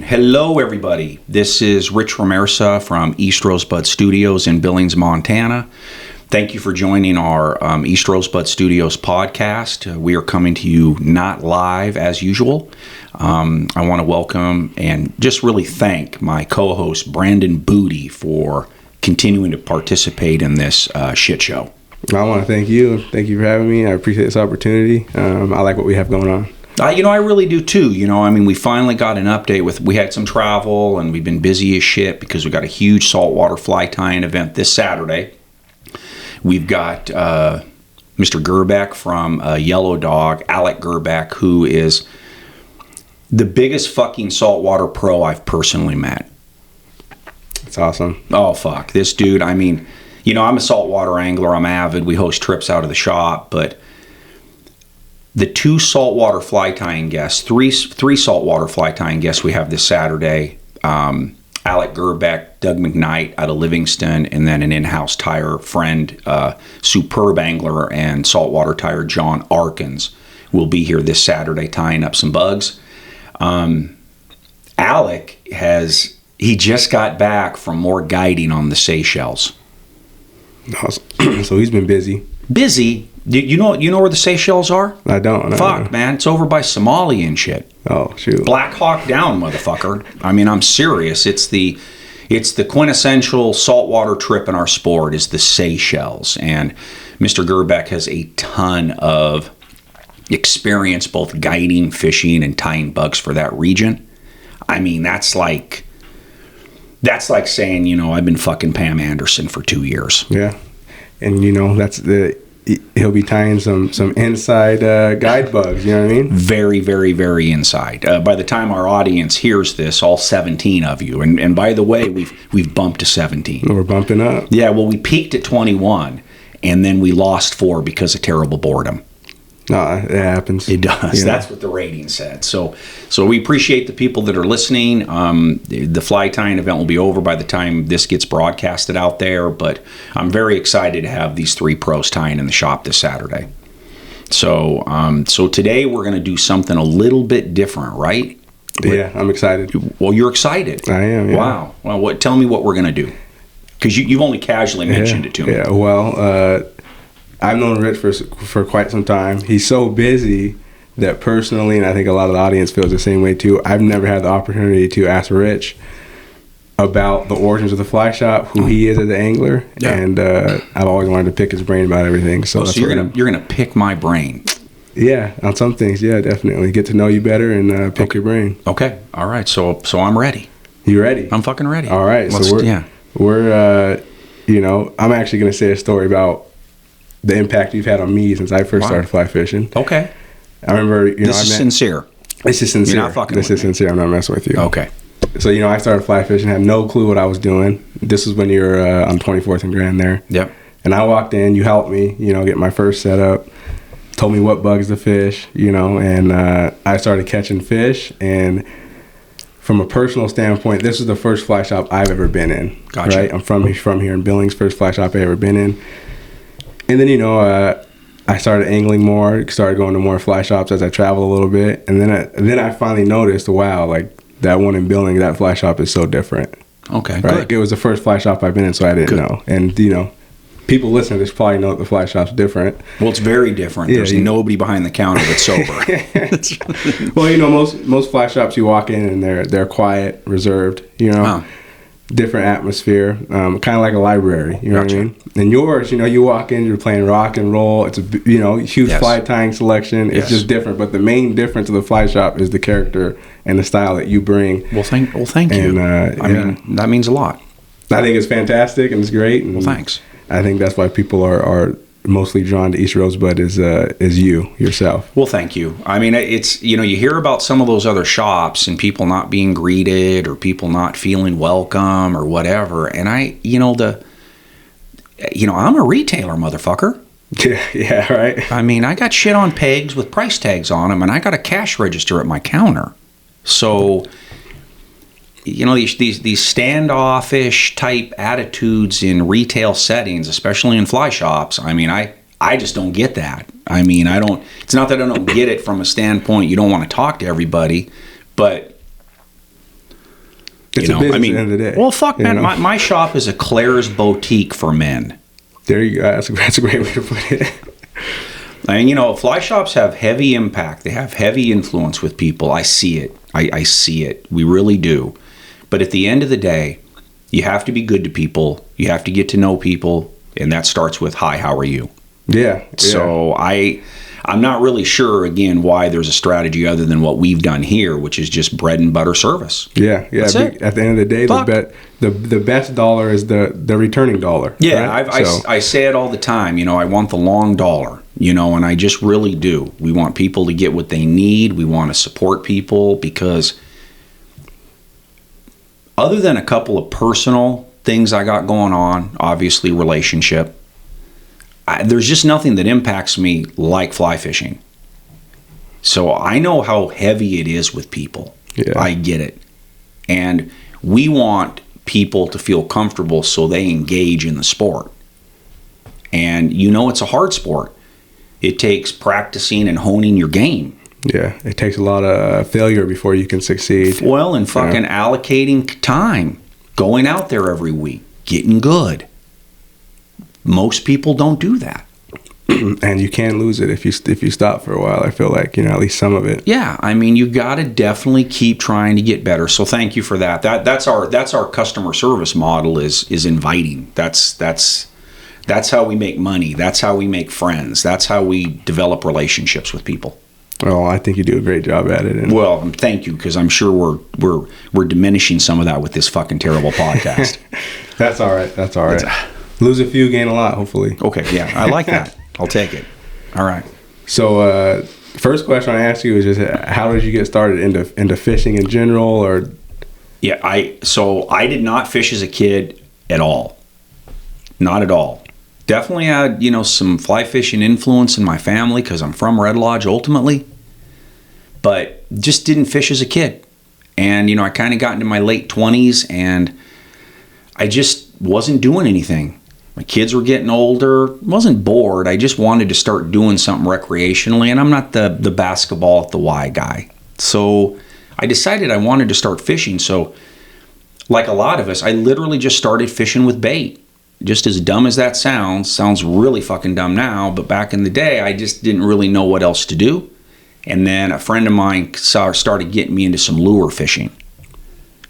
Hello, everybody. This is Rich Ramirza from East Rosebud Studios in Billings, Montana. Thank you for joining our East Rosebud Studios podcast. We are coming to you not live as usual. I want to welcome and just really thank my co-host Brandon Booty for continuing to participate in this shit show. I want to thank you. Thank you for having me. I appreciate this opportunity. I like what we have going on. I really do too. We finally got an update we had some travel and we've been busy as shit because we got a huge saltwater fly tying event this Saturday. We've got Mr. Gerbeck from Yellow Dog, Alec Gerbeck, who is the biggest fucking saltwater pro I've personally met. That's awesome. Oh, fuck. This dude, I'm a saltwater angler. I'm avid. We host trips out of the shop, but the two saltwater fly tying guests, three saltwater fly tying guests we have this Saturday, Alec Gerbeck, Doug McKnight out of Livingston, and then an in-house tire friend, superb angler and saltwater tire John Arkins will be here this Saturday tying up some bugs. Alec he just got back from more guiding on the Seychelles. So he's been busy. Busy? You know where the Seychelles are? I don't. Fuck, man. It's over by Somalia and shit. Oh, shoot. Black Hawk Down, motherfucker. I'm serious. It's the quintessential saltwater trip in our sport is the Seychelles. And Mr. Gerbeck has a ton of experience both guiding, fishing, and tying bugs for that region. That's like saying, I've been fucking Pam Anderson for 2 years. Yeah. And, he'll be tying some inside guide bugs, you know what I mean? Very, very, very inside. By the time our audience hears this, all 17 of you, and by the way, we've bumped to 17. We're bumping up. Yeah, well, we peaked at 21, and then we lost 4 because of terrible boredom. No, it happens. It does. Yeah. That's what the rating said. So we appreciate the people that are listening. The fly tying event will be over by the time this gets broadcasted out there, but I'm very excited to have these 3 pros tying in the shop this Saturday. So today we're going to do something a little bit different, right? Yeah, I'm excited. Well, you're excited. I am. Yeah. Wow. Well, tell me what we're going to do, because you've only casually mentioned it to me. Yeah. Well. I've known Rich for quite some time. He's so busy that personally, and I think a lot of the audience feels the same way too, I've never had the opportunity to ask Rich about the origins of the fly shop, who he is as an angler, and I've always wanted to pick his brain about everything. So you're gonna pick my brain. Yeah, on some things, yeah, definitely. Get to know you better and pick your brain. Okay, all right. So I'm ready. You ready? I'm fucking ready. All right. We're I'm actually gonna say a story about the impact you've had on me since I first started fly fishing. Okay. I remember, This is sincere. This is sincere. You're not fucking This is sincere. I'm not messing with you. Okay. So, I started fly fishing, had no clue what I was doing. This was when you were on 24th and Grand there. Yep. And I walked in, you helped me, get my first setup, told me what bugs to fish, and I started catching fish. And from a personal standpoint, this is the first fly shop I've ever been in. Gotcha. Right? I'm from here in Billings, first fly shop I've ever been in. And then, I started angling more, started going to more fly shops as I travel a little bit. And then I finally noticed, wow, like that one in Billings, that fly shop is so different. Okay, right? Good. It was the first fly shop I've been in, so I didn't know. And, people listening to this probably know that the fly shop's different. Well, it's very different. There's nobody behind the counter that's sober. Well, most fly shops you walk in and they're quiet, reserved, different atmosphere, kind of like a library, you know what I mean? And yours, you walk in, you're playing rock and roll. It's a, huge fly tying selection. It's just different. But the main difference of the fly shop is the character and the style that you bring. Well, thank you. That means a lot. I think it's fantastic and it's great. And thanks. I think that's why people are mostly drawn to East Rosebud is you yourself. Well, thank you. It's you hear about some of those other shops and people not being greeted or people not feeling welcome or whatever. And I'm a retailer, motherfucker. Yeah, right. I got shit on pegs with price tags on them, and I got a cash register at my counter. So, these standoffish type attitudes in retail settings, especially in fly shops. I just don't get that. I mean, it's not that I don't get it from a standpoint you don't want to talk to everybody, but it's a business at the end of the day. Well, fuck, man. My shop is a Claire's boutique for men. There you go. That's a great way to put it. And, fly shops have heavy impact. They have heavy influence with people. I see it. I see it. We really do. But at the end of the day, you have to be good to people. You have to get to know people. And that starts with, hi, how are you? Yeah. So I'm not really sure, again, why there's a strategy other than what we've done here, which is just bread and butter service. Yeah. That's it. At the end of the day, the best dollar is the returning dollar. Yeah, right? I say it all the time. I want the long dollar, and I just really do. We want people to get what they need. We want to support people because other than a couple of personal things I got going on, obviously relationship, there's just nothing that impacts me like fly fishing. So I know how heavy it is with people. Yeah. I get it. And we want people to feel comfortable so they engage in the sport. And it's a hard sport. It takes practicing and honing your game. Yeah, it takes a lot of failure before you can succeed. Well, and fucking allocating time, going out there every week, getting good. Most people don't do that. And you can't lose it if you stop for a while. I feel like, at least some of it. Yeah, I mean, you got to definitely keep trying to get better. So thank you for that. That's our customer service model is inviting. That's how we make money. That's how we make friends. That's how we develop relationships with people. Well, I think you do a great job at it. Well, thank you, because I'm sure we're diminishing some of that with this fucking terrible podcast. That's all right. Lose a few, gain a lot, hopefully. Okay, yeah, I like that. I'll take it. All right. So, first question I asked you is just how did you get started into fishing in general, or? Yeah, I did not fish as a kid at all. Not at all. Definitely had, some fly fishing influence in my family because I'm from Red Lodge ultimately, but just didn't fish as a kid. And, I kind of got into my late 20s and I just wasn't doing anything. My kids were getting older. Wasn't bored. I just wanted to start doing something recreationally, and I'm not the basketball at the Y guy. So I decided I wanted to start fishing. So like a lot of us, I literally just started fishing with bait. Just as dumb as that sounds really fucking dumb now, but back in the day, I just didn't really know what else to do. And then a friend of mine started getting me into some lure fishing.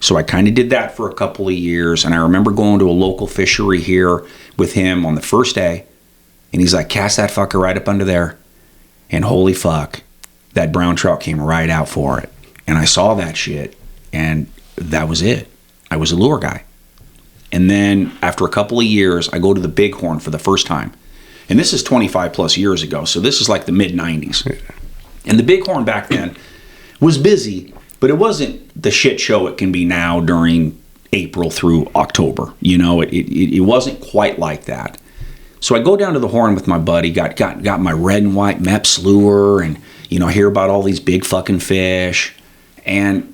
So I kind of did that for a couple of years, and I remember going to a local fishery here with him on the first day, and he's like, cast that fucker right up under there. And holy fuck, that brown trout came right out for it. And I saw that shit, and that was it. I was a lure guy. And then after a couple of years, I go to the Bighorn for the first time. And this is 25 plus years ago, so this is like the mid-90s. And the Bighorn back then was busy, but it wasn't the shit show it can be now during April through October. It wasn't quite like that. So I go down to the Horn with my buddy, got my red and white Mepps lure, and I hear about all these big fucking fish. And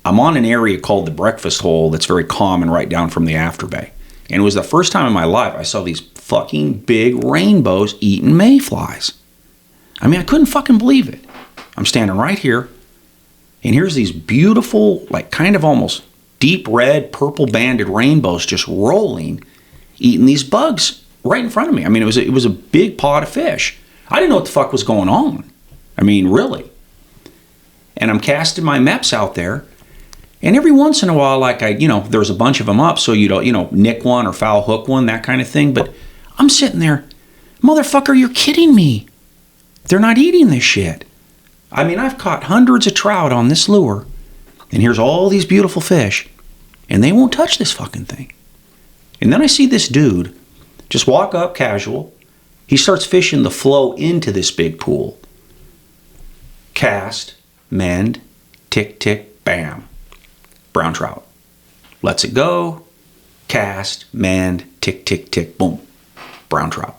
I'm on an area called the Breakfast Hole that's very common right down from the Afterbay. And it was the first time in my life I saw these fucking big rainbows eating mayflies. I mean, I couldn't fucking believe it. I'm standing right here, and here's these beautiful, like kind of almost deep red, purple banded rainbows just rolling, eating these bugs right in front of me. I mean, it was a big pot of fish. I didn't know what the fuck was going on. I mean, really. And I'm casting my Mepps out there, and every once in a while, like there's a bunch of them up, so nick one or foul hook one, that kind of thing. But I'm sitting there, motherfucker, you're kidding me. They're not eating this shit. I mean, I've caught hundreds of trout on this lure, and here's all these beautiful fish, and they won't touch this fucking thing. And then I see this dude just walk up casual. He starts fishing the flow into this big pool. Cast, mend, tick, tick, bam. Brown trout. Lets it go. Cast, mend, tick, tick, tick, boom. Brown trout.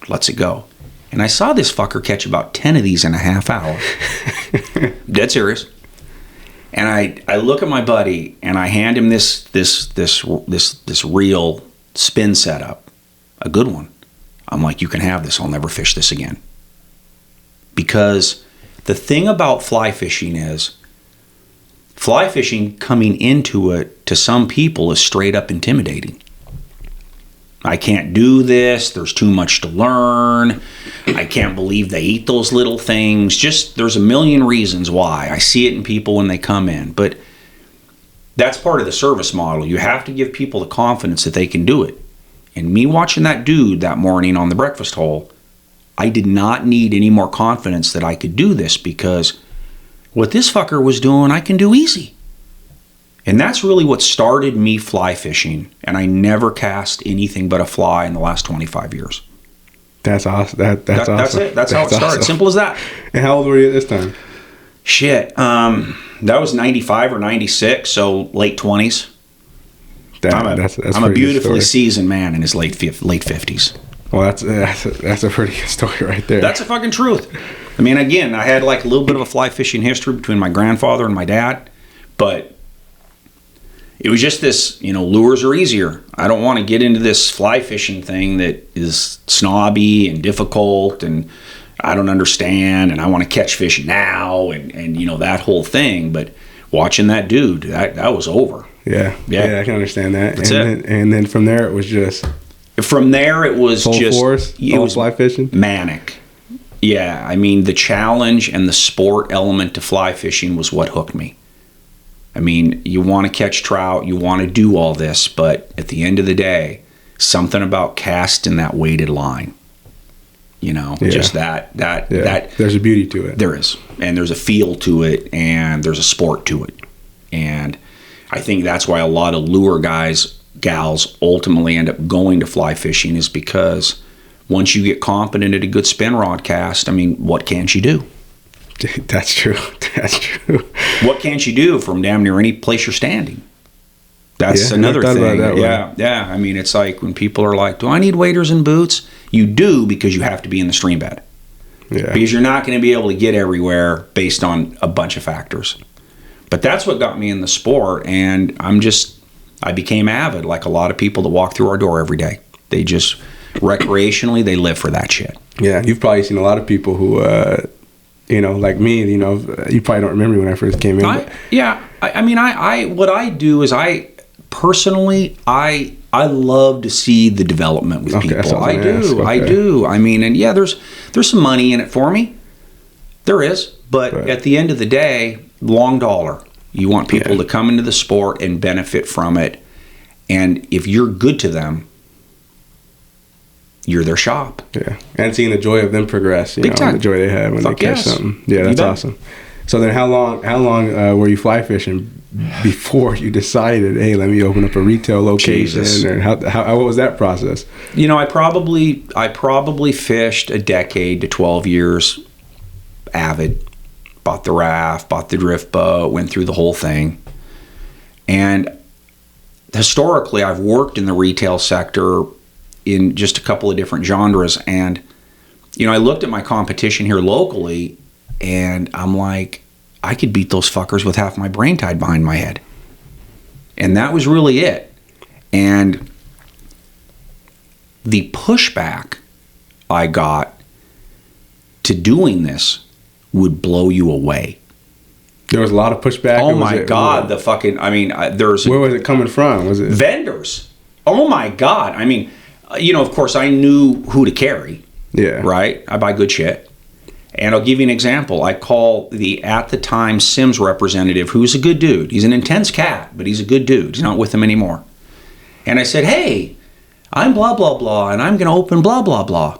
Lets it go. And I saw this fucker catch about 10 of these in a half hour. Dead serious. And I look at my buddy and I hand him this reel spin setup. A good one. I'm like, you can have this. I'll never fish this again. Because the thing about fly fishing is, fly fishing coming into it to some people is straight up intimidating. I can't do this. There's too much to learn. I can't believe they eat those little things. Just there's a million reasons why. I see it in people when they come in. But that's part of the service model. You have to give people the confidence that they can do it. And me watching that dude that morning on the breakfast hole, I did not need any more confidence that I could do this, because what this fucker was doing, I can do easy. And that's really what started me fly fishing. And I never cast anything but a fly in the last 25 years. That's awesome. That's awesome. That's it. That's how it started. Awesome. Simple as that. And how old were you at this time? Shit. That was 95 or 96, so late 20s. I'm a beautifully seasoned man in his late 50s. Well, that's a pretty good story right there. That's the fucking truth. I mean, again, I had like a little bit of a fly fishing history between my grandfather and my dad, but it was just this, lures are easier. I don't want to get into this fly fishing thing that is snobby and difficult, and I don't understand, and I want to catch fish now, and that whole thing. But watching that dude, that was over. Yeah, I can understand that. That's it. And then from there, it was just... From there, it was full just... force, it was fly fishing? Manic. Yeah, I mean, the challenge and the sport element to fly fishing was what hooked me. I mean, you want to catch trout, you want to do all this, but at the end of the day, something about casting that weighted line. Just that. There's a beauty to it. There is. And there's a feel to it, and there's a sport to it. And I think that's why a lot of lure guys, gals ultimately end up going to fly fishing, is because once you get competent at a good spin rod cast, I mean, what can't you do? That's true. That's true. What can't you do from damn near any place you're standing? That's another thing. Yeah. I mean, it's like when people are like, do I need waders and boots? You do, because you have to be in the stream bed. Yeah. Because you're not going to be able to get everywhere based on a bunch of factors. But that's what got me in the sport, and I became avid, like a lot of people that walk through our door every day. They just, recreationally, they live for that shit. Yeah, you've probably seen a lot of people who, like me, you probably don't remember when I first came in. What I do is I love to see the development with people. I do. I mean, and yeah, there's some money in it for me. There is. But at the end of the day, long dollar. You want people to come into the sport and benefit from it. And if you're good to them, you're their shop. Yeah. And seeing the joy of them progress, Big time. the joy they have when they catch something. Yeah, that's awesome. So then how long were you fly fishing before you decided, hey, let me open up a retail location? Jesus. Or how what was that process? I probably fished a decade to 12 years avid. Bought the raft, bought the drift boat, went through the whole thing. And historically, I've worked in the retail sector in just a couple of different genres. And, I looked at my competition here locally, and I'm like, I could beat those fuckers with half my brain tied behind my head. And that was really it. And the pushback I got to doing this would blow you away. There was a lot of pushback. Oh my God, there's... Where was it coming from? Was it vendors? Oh my God. I mean, of course I knew who to carry. Yeah. Right? I buy good shit. And I'll give you an example. I call the, at the time, Simms representative, who's a good dude. He's an intense cat, but he's a good dude. He's not with them anymore. And I said, hey, I'm blah, blah, blah, and I'm going to open blah, blah, blah.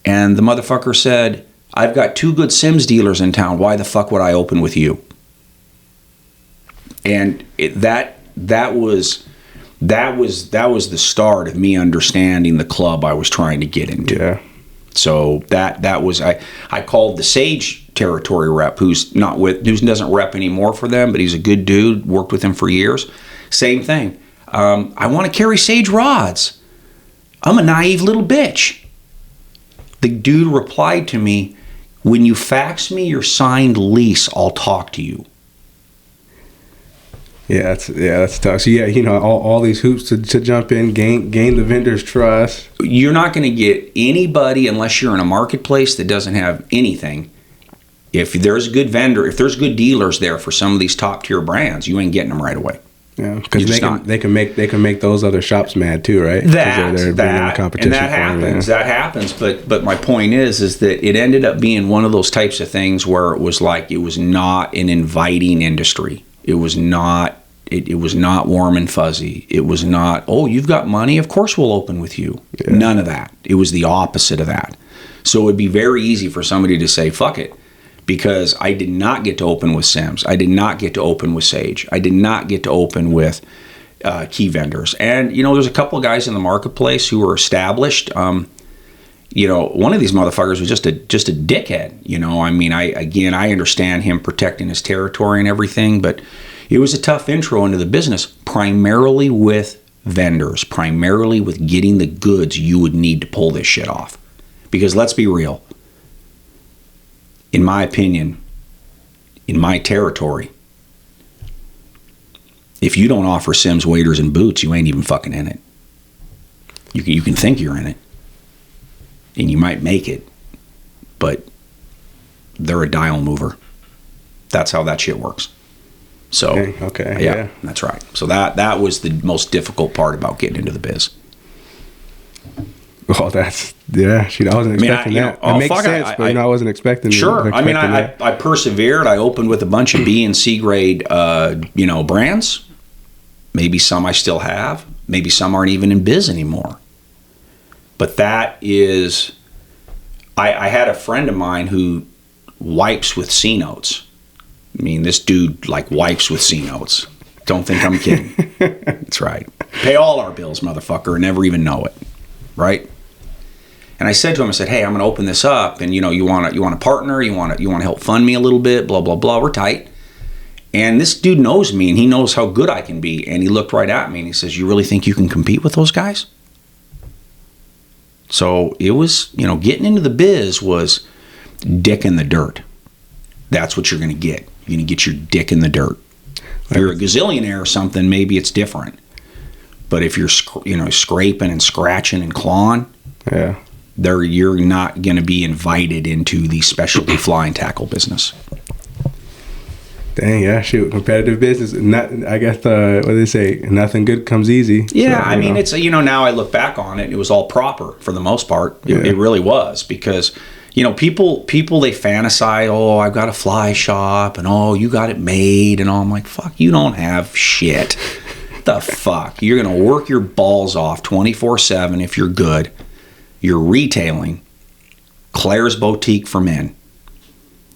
And the motherfucker said, I've got 2 good Simms dealers in town. Why the fuck would I open with you? And that was the start of me understanding the club I was trying to get into. Yeah. So that was I called the Sage territory rep, who doesn't rep anymore for them, but he's a good dude. Worked with him for years. Same thing. I want to carry Sage rods. I'm a naive little bitch. The dude replied to me, when you fax me your signed lease, I'll talk to you. That's tough. So all these hoops to jump in, gain the vendor's trust. You're not going to get anybody unless you're in a marketplace that doesn't have anything. If there's a good vendor, if there's good dealers there for some of these top tier brands, you ain't getting them right away. Yeah, because they can make those other shops mad too, right? That happens. That happens. But my point is that it ended up being one of those types of things where it was like it was not an inviting industry. It was not. It was not warm and fuzzy. It was not. Oh, you've got money. Of course, we'll open with you. Yeah. None of that. It was the opposite of that. So it'd be very easy for somebody to say, "Fuck it." Because I did not get to open with Sims. I did not get to open with Sage. I did not get to open with key vendors. And, there's a couple of guys in the marketplace who were established. One of these motherfuckers was just a dickhead. I understand him protecting his territory and everything, but it was a tough intro into the business, primarily with vendors, primarily with getting the goods you would need to pull this shit off. Because let's be real. In my opinion, in my territory, if you don't offer Sims waders and boots, you ain't even fucking in it. You can think you're in it, and you might make it, but they're a dial mover. That's how that shit works. So, okay, yeah, that's right. So that was the most difficult part about getting into the biz. Well, I wasn't expecting that. It makes sense, but I wasn't expecting. Sure, I persevered. I opened with a bunch of B and C grade, brands. Maybe some I still have. Maybe some aren't even in biz anymore. But that is, I had a friend of mine who wipes with C notes. I mean, this dude wipes with C notes. Don't think I'm kidding. That's right. Pay all our bills, motherfucker, and never even know it. Right? And I said to him, hey, I'm going to open this up, and you want to partner, you want to help fund me a little bit, blah blah blah. We're tight. And this dude knows me, and he knows how good I can be. And he looked right at me and he says, "You really think you can compete with those guys?" So it was, getting into the biz was dick in the dirt. That's what you're going to get. You're going to get your dick in the dirt. If you're a gazillionaire or something, maybe it's different. But if you're, scraping and scratching and clawing, yeah, you're not going to be invited into the specialty fly and tackle business. Dang, yeah, shoot, competitive business. I guess what do they say? Nothing good comes easy. Yeah, so, it's now I look back on it, it was all proper for the most part. It really was, because people they fantasize, oh, I've got a fly shop, and oh, you got it made, and all. I'm like, fuck, you don't have shit. The fuck? You're gonna work your balls off 24/7 if you're good. You're retailing Claire's Boutique for men.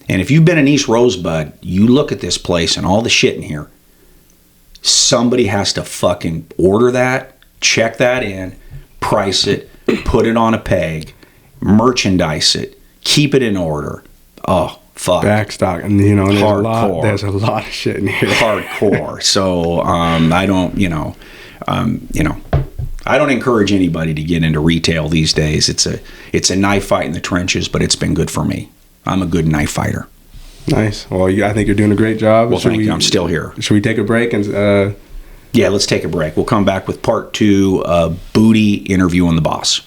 And if you've been in East Rosebud, you look at this place and all the shit in here. Somebody has to fucking order that, check that in, price it, put it on a peg, merchandise it, keep it in order. Oh, fuck. Backstock. And, there's a lot of shit in here. Hardcore. So, I don't encourage anybody to get into retail these days. It's a knife fight in the trenches, but it's been good for me. I'm a good knife fighter. Nice. Well, I think you're doing a great job. Well, thank you. I'm still here. Should we take a break? Yeah, let's take a break. We'll come back with part 2, Booty interviewing the boss.